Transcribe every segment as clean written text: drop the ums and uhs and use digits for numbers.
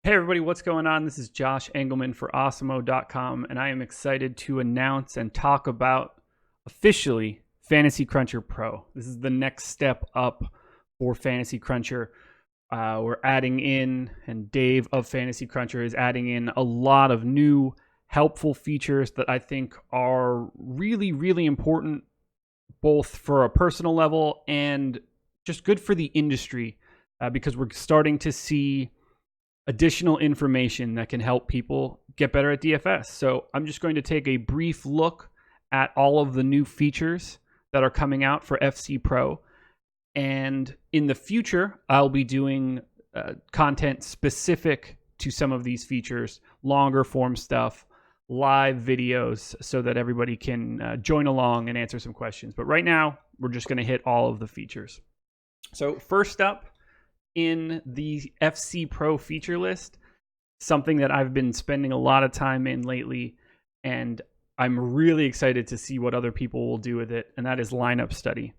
Hey everybody, what's going on? This is Josh Engelman for Awesemo.com, and I am excited to announce and talk about officially Fantasy Cruncher Pro. This is the next step up for Fantasy Cruncher. We're adding in, and Dave of Fantasy Cruncher is adding in a lot of new helpful features that I think are really, really important, both for a personal level and just good for the industry, because we're starting to see additional information that can help people get better at DFS. So I'm just going to take a brief look at all of the new features that are coming out for FC Pro. And in the future, I'll be doing content specific to some of these features, longer form stuff, live videos, so that everybody can join along and answer some questions. But right now, we're just going to hit all of the features. So first up, in the FC Pro feature list, something that I've been spending a lot of time in lately, and I'm really excited to see what other people will do with it, and that is lineup study.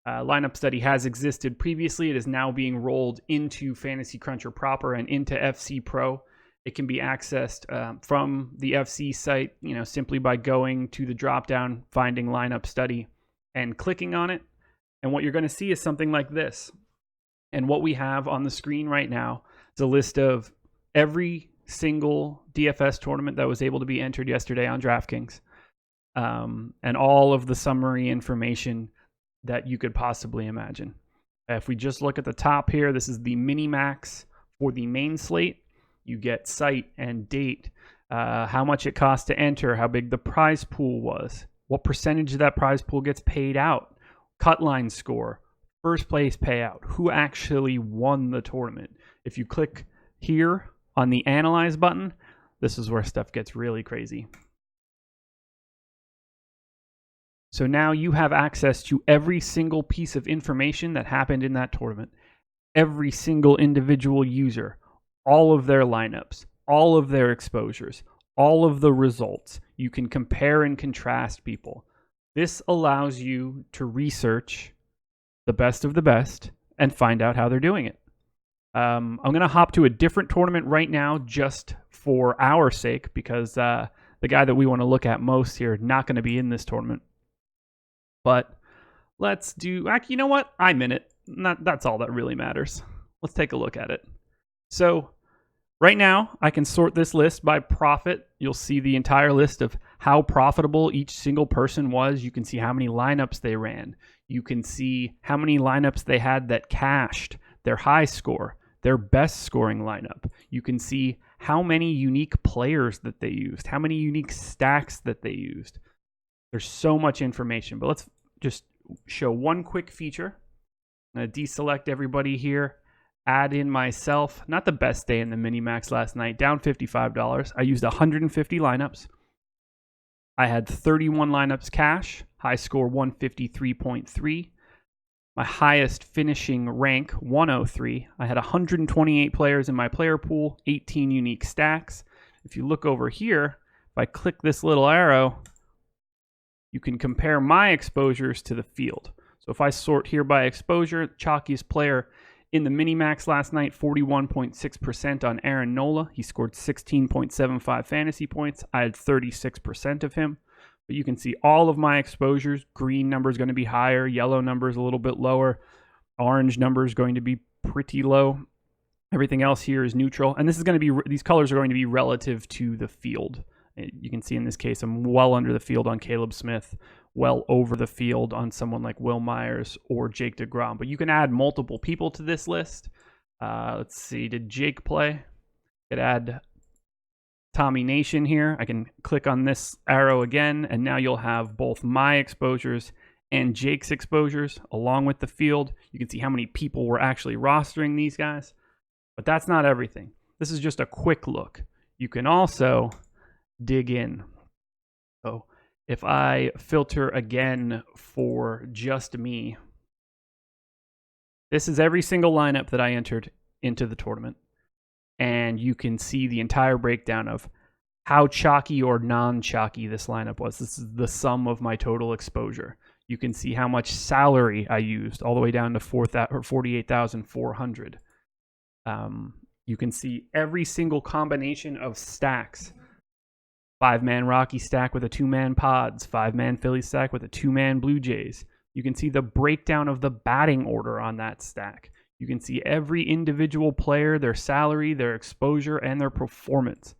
Lineup study has existed previously. It is now being rolled into Fantasy Cruncher proper and into FC Pro. It can be accessed from the FC site, simply by going to the drop-down, finding lineup study, and clicking on it. And what you're going to see is something like this. And what we have on the screen right now is a list of every single DFS tournament that was able to be entered yesterday on DraftKings, and all of the summary information that you could possibly imagine. If we just look at the top here, this is the mini-max for the main slate. You get site and date, how much it cost to enter, how big the prize pool was, what percentage of that prize pool gets paid out, cut line score, first place payout, who actually won the tournament. If you click here on the Analyze button, this is where stuff gets really crazy. So now you have access to every single piece of information that happened in that tournament. Every single individual user, all of their lineups, all of their exposures, all of the results. You can compare and contrast people. This allows you to research the best of the best and find out how they're doing it. I'm going to hop to a different tournament right now just for our sake, because the guy that we want to look at most here is not going to be in this tournament. But let's do, you know what? I'm in it. That's all that really matters. Let's take a look at it. So right now, I can sort this list by profit. You'll see the entire list of how profitable each single person was. You can see how many lineups they ran. You can see how many lineups they had that cashed, their high score, their best scoring lineup. You can see how many unique players that they used, how many unique stacks that they used. There's so much information, but let's just show one quick feature. I'm going to deselect everybody here, add in myself. Not the best day in the mini-max last night, down $55. I used 150 lineups. I had 31 lineups cash, high score 153.3. My highest finishing rank, 103. I had 128 players in my player pool, 18 unique stacks. If you look over here, if I click this little arrow, you can compare my exposures to the field. So if I sort here by exposure, chalkiest player in the mini-max last night, 41.6% on Aaron Nola. He scored 16.75 fantasy points. I had 36% of him. But you can see all of my exposures. Green number is going to be higher. Yellow number is a little bit lower. Orange number is going to be pretty low. Everything else here is neutral. And this is going to be, these colors are going to be relative to the field. You can see in this case, I'm well under the field on Caleb Smith, well over the field on someone like Will Myers or Jake DeGrom. But you can add multiple people to this list. Let's see, did Jake play? Could add Tommy Nation here. I can click on this arrow again, and now you'll have both my exposures and Jake's exposures along with the field. You can see how many people were actually rostering these guys. But that's not everything. This is just a quick look. You can also dig in. So if I filter again for just me, this is every single lineup that I entered into the tournament. And you can see the entire breakdown of how chalky or non-chalky this lineup was. This is the sum of my total exposure. You can see how much salary I used, all the way down to 48,400. You can see every single combination of stacks. 5-man Rocky stack with a 2-man Pods, 5-man Philly stack with a 2-man Blue Jays. You can see the breakdown of the batting order on that stack. You can see every individual player, their salary, their exposure, and their performance.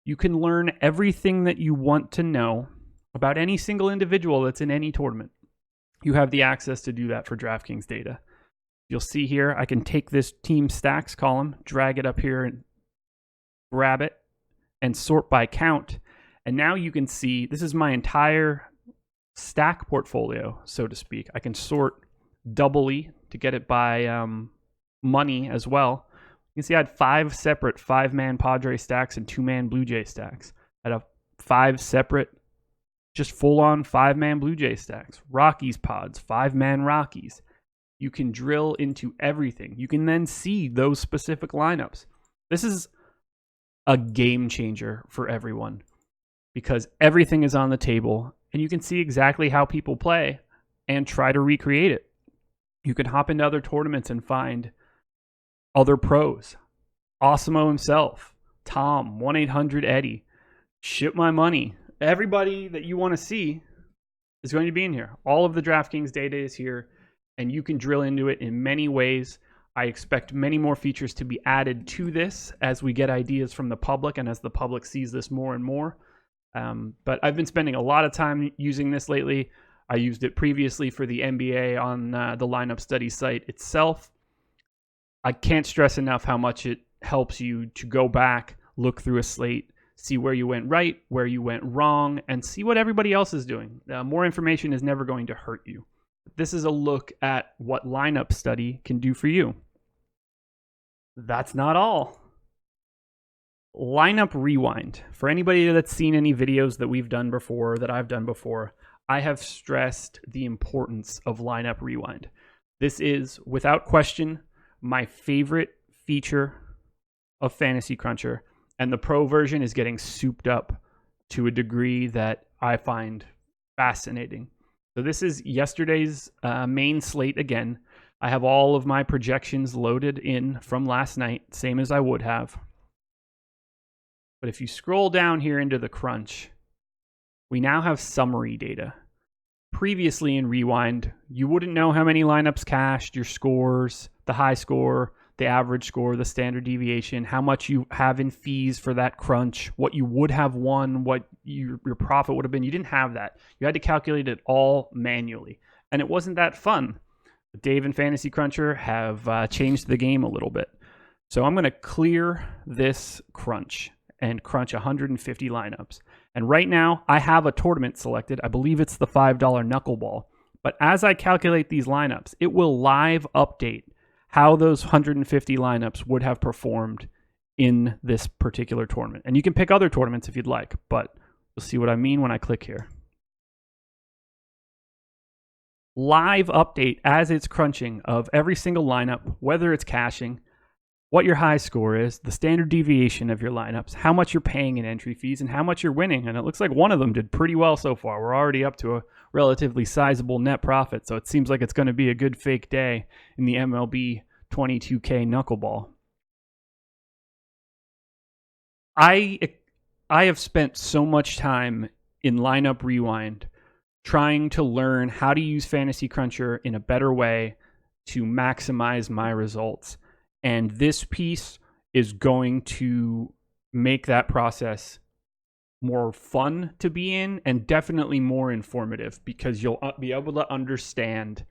You can learn everything that you want to know about any single individual that's in any tournament. You have the access to do that for DraftKings data. You'll see here, I can take this team stacks column, drag it up here and grab it and sort by count. And now you can see, this is my entire stack portfolio, so to speak. I can sort doubly to get it by money as well. You can see I had 5 separate 5-man Padre stacks and 2-man Blue Jay stacks. I had 5 separate, just full-on 5-man Blue Jay stacks. Rockies Pods, 5-man Rockies. You can drill into everything. You can then see those specific lineups. This is a game changer for everyone because everything is on the table and you can see exactly how people play and try to recreate it. You can hop into other tournaments and find other pros. Osimo himself, Tom, 1-800-EDDIE, Ship My Money. Everybody that you want to see is going to be in here. All of the DraftKings data is here, and you can drill into it in many ways. I expect many more features to be added to this as we get ideas from the public and as the public sees this more and more. But I've been spending a lot of time using this lately. I used it previously for the NBA on the lineup study site itself. I can't stress enough how much it helps you to go back, look through a slate, see where you went right, where you went wrong, and see what everybody else is doing. More information is never going to hurt you. This is a look at what lineup study can do for you. That's not all. Lineup Rewind. For anybody that's seen any videos that we've done before, that I've done before, I have stressed the importance of Lineup Rewind. This is, without question, my favorite feature of Fantasy Cruncher, and the pro version is getting souped up to a degree that I find fascinating. So this is yesterday's main slate again. I have all of my projections loaded in from last night, same as I would have. But if you scroll down here into the crunch, we now have summary data. Previously in Rewind, you wouldn't know how many lineups cashed, your scores, the high score, the average score, the standard deviation, how much you have in fees for that crunch, what you would have won, what your profit would have been. You didn't have that. You had to calculate it all manually. And it wasn't that fun. Dave and Fantasy Cruncher have changed the game a little bit. So I'm going to clear this crunch and crunch 150 lineups. And right now, I have a tournament selected. I believe it's the $5 knuckleball. But as I calculate these lineups, it will live update how those 150 lineups would have performed in this particular tournament. And you can pick other tournaments if you'd like, but you'll see what I mean when I click here. Live update as it's crunching of every single lineup, whether it's cashing, what your high score is, the standard deviation of your lineups, how much you're paying in entry fees, and how much you're winning. And it looks like one of them did pretty well so far. We're already up to a relatively sizable net profit, so it seems like it's going to be a good fake day in the MLB 22K knuckleball. I have spent so much time in Lineup Rewind trying to learn how to use Fantasy Cruncher in a better way to maximize my results. And this piece is going to make that process more fun to be in and definitely more informative because you'll be able to understand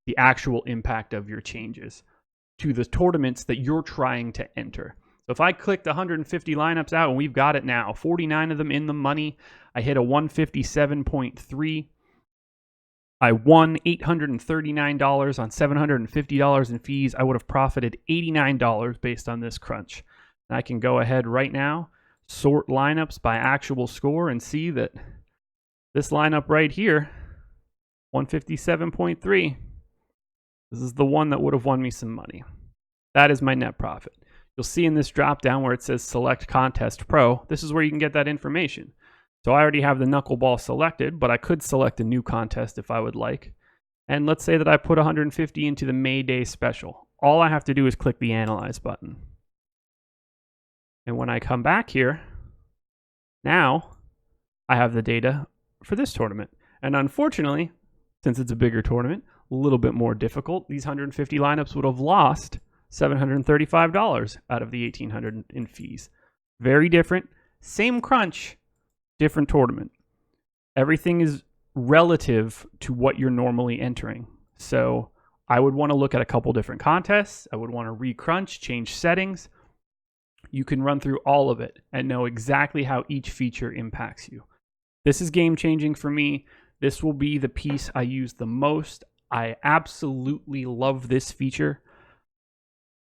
the actual impact of your changes to the tournaments that you're trying to enter. So if I clicked 150 lineups out, and we've got it now, 49 of them in the money, I hit a 157.3. I won $839 on $750 in fees. I would have profited $89 based on this crunch. And I can go ahead right now, sort lineups by actual score, and see that this lineup right here, 157.3, this is the one that would have won me some money. That is my net profit. You'll see in this drop down where it says Select Contest Pro, this is where you can get that information. So I already have the knuckleball selected, but I could select a new contest if I would like. And let's say that I put 150 into the May Day special. All I have to do is click the Analyze button. And when I come back here, now I have the data for this tournament. And unfortunately, since it's a bigger tournament, a little bit more difficult, these 150 lineups would have lost $735 out of the $1,800 in fees. Very different. Same crunch, different tournament. Everything is relative to what you're normally entering. So I would want to look at a couple different contests. I would want to re-crunch, change settings. You can run through all of it and know exactly how each feature impacts you. This is game-changing for me. This will be the piece I use the most. I absolutely love this feature.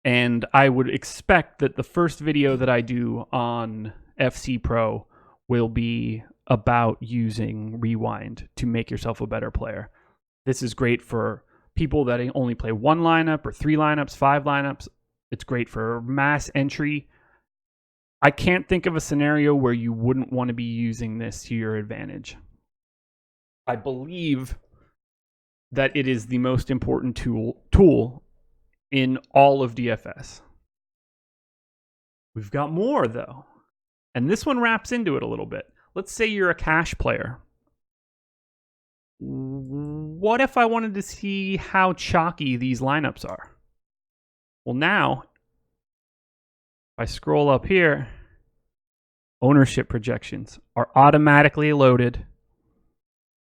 And I would expect that the first video that I do on FC Pro will be about using Rewind to make yourself a better player. This is great for people that only play one lineup or 3 lineups, 5 lineups. It's great for mass entry. I can't think of a scenario where you wouldn't want to be using this to your advantage. I believe that it is the most important tool in all of DFS. We've got more, though. And this one wraps into it a little bit. Let's say you're a cash player. What if I wanted to see how chalky these lineups are? Well, now, if I scroll up here, ownership projections are automatically loaded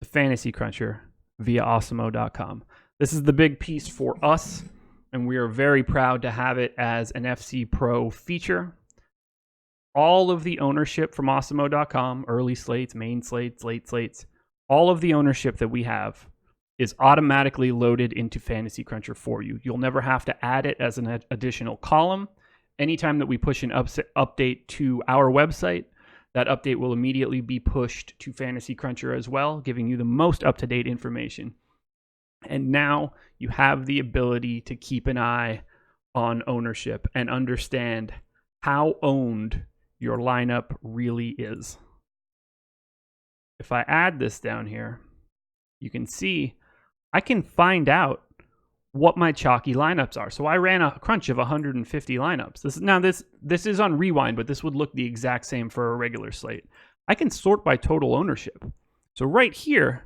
to Fantasy Cruncher via Awesemo.com. This is the big piece for us, and we are very proud to have it as an FC Pro feature. All of the ownership from Awesemo.com, early slates, main slates, late slates, all of the ownership that we have is automatically loaded into Fantasy Cruncher for you. You'll never have to add it as an additional column. Anytime that we push an update to our website, that update will immediately be pushed to Fantasy Cruncher as well, giving you the most up-to-date information. And now you have the ability to keep an eye on ownership and understand how owned your lineup really is. If I add this down here, you can see I can find out what my chalky lineups are. So I ran a crunch of 150 lineups. This is on Rewind, but this would look the exact same for a regular slate. I can sort by total ownership. So right here,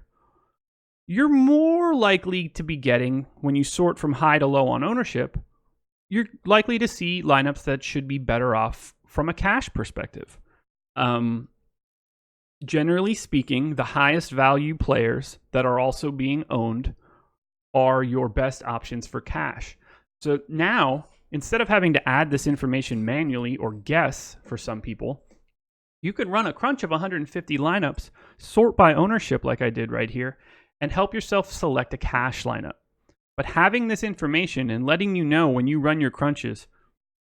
you're more likely to be getting, when you sort from high to low on ownership, you're likely to see lineups that should be better off from a cash perspective. Generally speaking, the highest value players that are also being owned are your best options for cash. So now, instead of having to add this information manually or guess for some people, you could run a crunch of 150 lineups, sort by ownership like I did right here, and help yourself select a cash lineup. But having this information and letting you know when you run your crunches,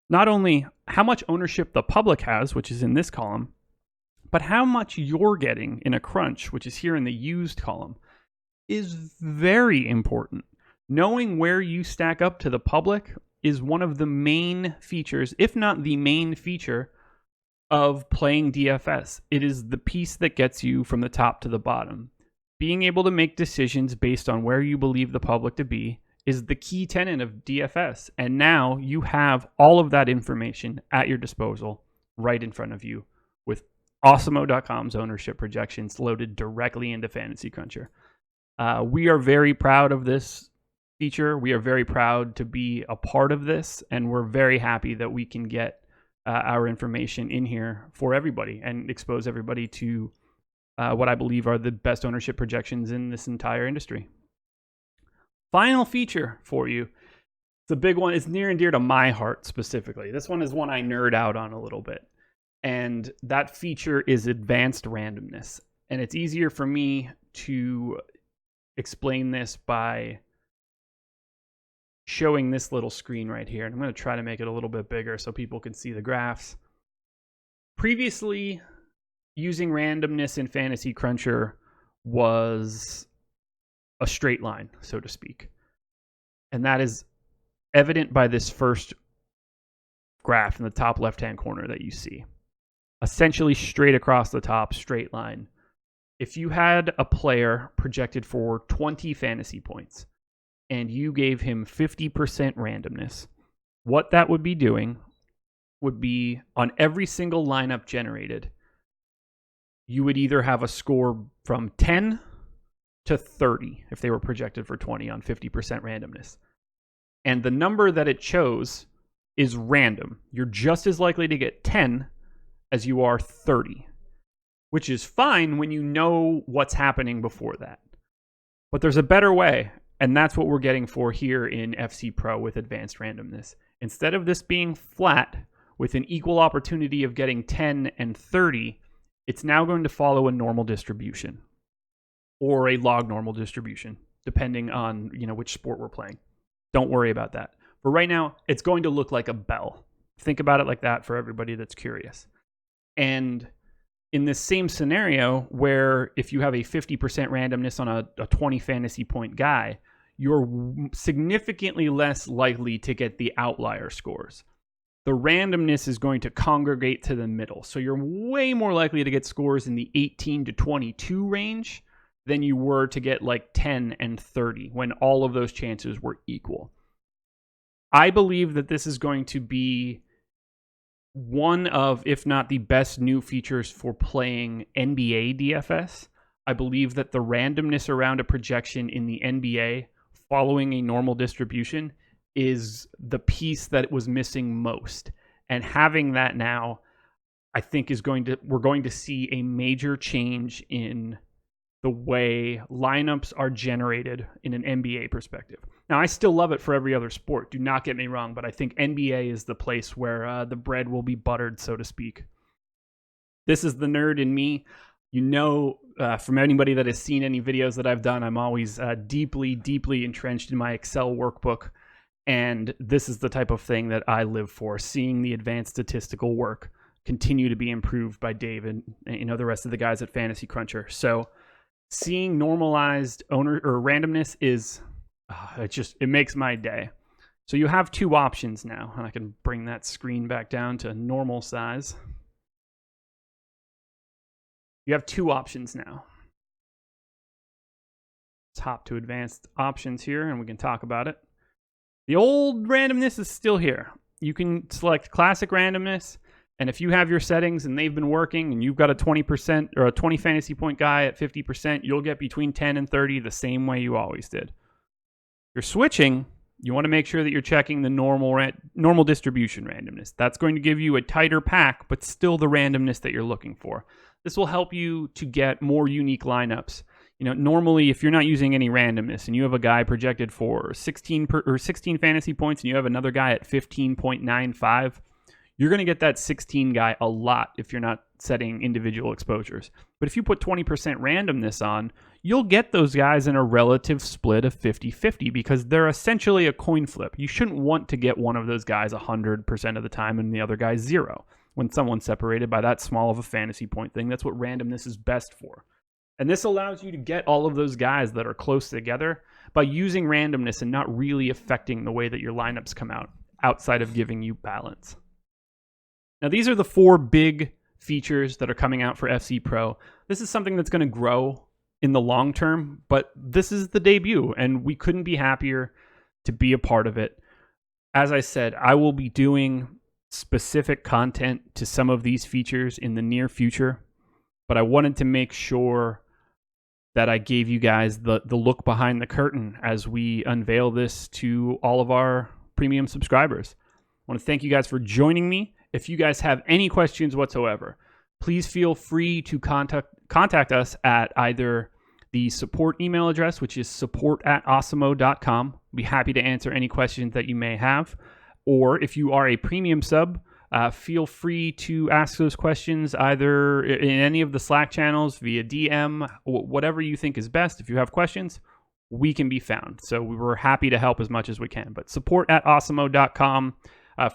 not only how much ownership the public has, which is in this column, but how much you're getting in a crunch, which is here in the used column, is very important. Knowing where you stack up to the public is one of the main features, if not the main feature, of playing DFS. It is the piece that gets you from the top to the bottom. Being able to make decisions based on where you believe the public to be is the key tenet of DFS. And now you have all of that information at your disposal right in front of you with Awesemo.com's ownership projections loaded directly into Fantasy Cruncher. We are very proud of this feature. We are very proud to be a part of this, and we're very happy that we can get our information in here for everybody and expose everybody to what I believe are the best ownership projections in this entire industry. Final feature for you. It's a big one. It's near and dear to my heart specifically. This one is one I nerd out on a little bit. And that feature is advanced randomness. And it's easier for me to explain this by showing this little screen right here. And I'm going to try to make it a little bit bigger so people can see the graphs. Previously, using randomness in Fantasy Cruncher was a straight line, so to speak. And that is evident by this first graph in the top left-hand corner that you see. Essentially straight across the top, straight line. If you had a player projected for 20 fantasy points and you gave him 50% randomness, what that would be doing would be on every single lineup generated, you would either have a score from 10 to 30 if they were projected for 20 on 50% randomness. And the number that it chose is random. You're just as likely to get 10 as you are 30, which is fine when you know what's happening before that. But there's a better way, and that's what we're getting for here in FC Pro with advanced randomness. Instead of this being flat with an equal opportunity of getting 10 and 30, it's now going to follow a normal distribution or a log normal distribution, depending on which sport we're playing. Don't worry about that. But right now, it's going to look like a bell. Think about it like that for everybody that's curious. And in this same scenario, where if you have a 50% randomness on a 20 fantasy point guy, you're significantly less likely to get the outlier scores. The randomness is going to congregate to the middle. So you're way more likely to get scores in the 18 to 22 range than you were to get like 10 and 30 when all of those chances were equal. I believe that this is going to be one of, if not the best new features for playing NBA DFS. I believe that the randomness around a projection in the NBA following a normal distribution is the piece that was missing most. And having that now, I think we're going to see a major change in the way lineups are generated in an NBA perspective. Now, I still love it for every other sport. Do not get me wrong, but I think NBA is the place where the bread will be buttered, so to speak. This is the nerd in me. From anybody that has seen any videos that I've done, I'm always deeply, deeply entrenched in my Excel workbook. And this is the type of thing that I live for, seeing the advanced statistical work continue to be improved by Dave and the rest of the guys at Fantasy Cruncher. So seeing normalized randomness is it makes my day. So you have two options now, and I can bring that screen back down to normal size. You have two options now. Let's hop to advanced options here, and we can talk about it. The old randomness is still here. You can select classic randomness, and if you have your settings and they've been working and you've got a 20% or a 20 fantasy point guy at 50%, you'll get between 10 and 30 the same way you always did. If you're switching, you want to make sure that you're checking the normal distribution randomness. That's going to give you a tighter pack, but still the randomness that you're looking for. This will help you to get more unique lineups. Normally, if you're not using any randomness and you have a guy projected for 16 fantasy points and you have another guy at 15.95, you're going to get that 16 guy a lot if you're not setting individual exposures. But if you put 20% randomness on, you'll get those guys in a relative split of 50-50 because they're essentially a coin flip. You shouldn't want to get one of those guys 100% of the time and the other guy 0 when someone's separated by that small of a fantasy point thing. That's what randomness is best for. And this allows you to get all of those guys that are close together by using randomness and not really affecting the way that your lineups come out outside of giving you balance. Now, these are the 4 big features that are coming out for FC Pro. This is something that's going to grow in the long term, but this is the debut, and we couldn't be happier to be a part of it. As I said, I will be doing specific content to some of these features in the near future, but I wanted to make sure that I gave you guys the look behind the curtain as we unveil this to all of our premium subscribers. I want to thank you guys for joining me. If you guys have any questions whatsoever, please feel free to contact us at either the support email address, which is support@awesemo.com. We'll be happy to answer any questions that you may have. Or if you are a premium sub, feel free to ask those questions either in any of the Slack channels, via DM, whatever you think is best. If you have questions, we can be found. So we were happy to help as much as we can. But support@awesemo.com.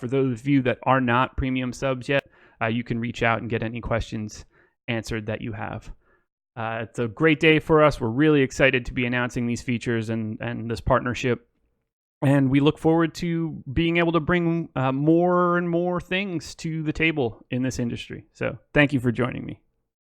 For those of you that are not premium subs yet, you can reach out and get any questions answered that you have. It's a great day for us. We're really excited to be announcing these features and this partnership. And we look forward to being able to bring more and more things to the table in this industry. So thank you for joining me.